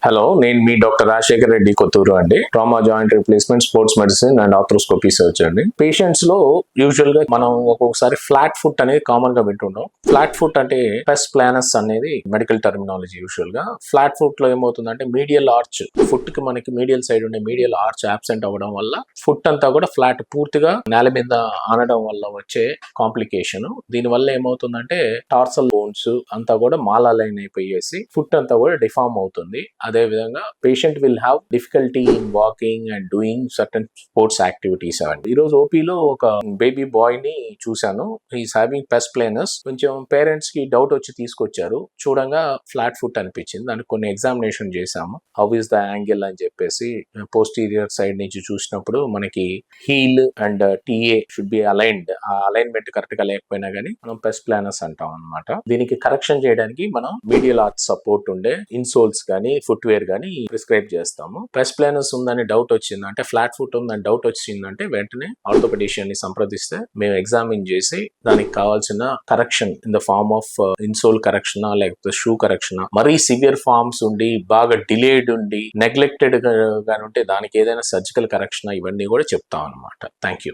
Hello, నేను మీ doctor Rajasekhar Reddy Kotturu అండి. Trauma joint replacement, sports medicine and arthroscopy surgeon అండి. Patients లో యూజువల్ గా మనం ఒక్కొక్కసారి ఫ్లాట్ ఫుట్ అనేది కామన్ గా వింటుంటాం. ఫ్లాట్ ఫుట్ అంటే పెస్ ప్లానస్ అనేది మెడికల్ టర్మినాలజీ. యూజువల్ గా ఫ్లాట్ ఫుట్ లో ఏమవుతుందంటే మీడియల్ ఆర్చ్, ఫుట్ కి మనకి మీడియల్ సైడ్ ఉండే మీడియల్ ఆర్చ్ అబ్సెంట్ అవ్వడం వల్ల ఫుట్ అంతా కూడా ఫ్లాట్ పూర్తిగా నేల మీద ఆనడం వల్ల వచ్చే కాంప్లికేషన్. దీని వల్ల ఏమవుతుందంటే టార్సల్ బోన్స్ అంతా కూడా మాలాలైన్ అయిపోయేసి ఫుట్ అంతా కూడా డిఫార్మ్ అవుతుంది. అదే విధంగా patient will have difficulty in walking and doing certain sports activities అండి. ఈ రోజు ఓపీలో ఒక బేబీ బాయ్ ని చూశాను. He's having pes planus. కొంచెం పేరెంట్స్ కి డౌట్ వచ్చి తీసుకొచ్చారు. చూడంగా ఫ్లాట్ ఫుట్ అనిపించింది. దానికి కొన్ని ఎగ్జామినేషన్ చేశాము. హౌ ఇస్ ద యాంగిల్ అని చెప్పేసి పోస్టీరియర్ సైడ్ నుంచి చూసినప్పుడు మనకి heel and TA should be aligned. ఆ అలైన్మెంట్ కరెక్ట్ గా లేకపోయినా గానీ మనం పెస్ ప్లానస్ అంటాం అనమాట. దీనికి కరెక్షన్ చేయడానికి మనం మీడియల్ ఆర్చ్ సపోర్ట్ ఉండే ఇన్సోల్స్ కానీ ఫుట్వేర్ గానీ ప్రిస్క్రైబ్ చేస్తాము. పెస్ ప్లానస్ ఉందని డౌట్ వచ్చింది అంటే, ఫ్లాట్ ఫుట్ ఉందని డౌట్ వచ్చిందంటే వెంటనే ఆర్థోపెడిషియన్ ని సంప్రదిస్తే మేము ఎగ్జామిన్ చేసి దానికి కావాల్సిన correction in the form of insole correction లేకపోతే షూ కరెక్షన్, మరీ సివియర్ ఫార్మ్స్ ఉండి బాగా డిలేడ్ ఉండి నెగ్లెక్టెడ్ గా ఉంటే దానికి ఏదైనా సర్జికల్ కరెక్షన్ ఇవన్నీ కూడా చెప్తాం అనమాట. Thank you.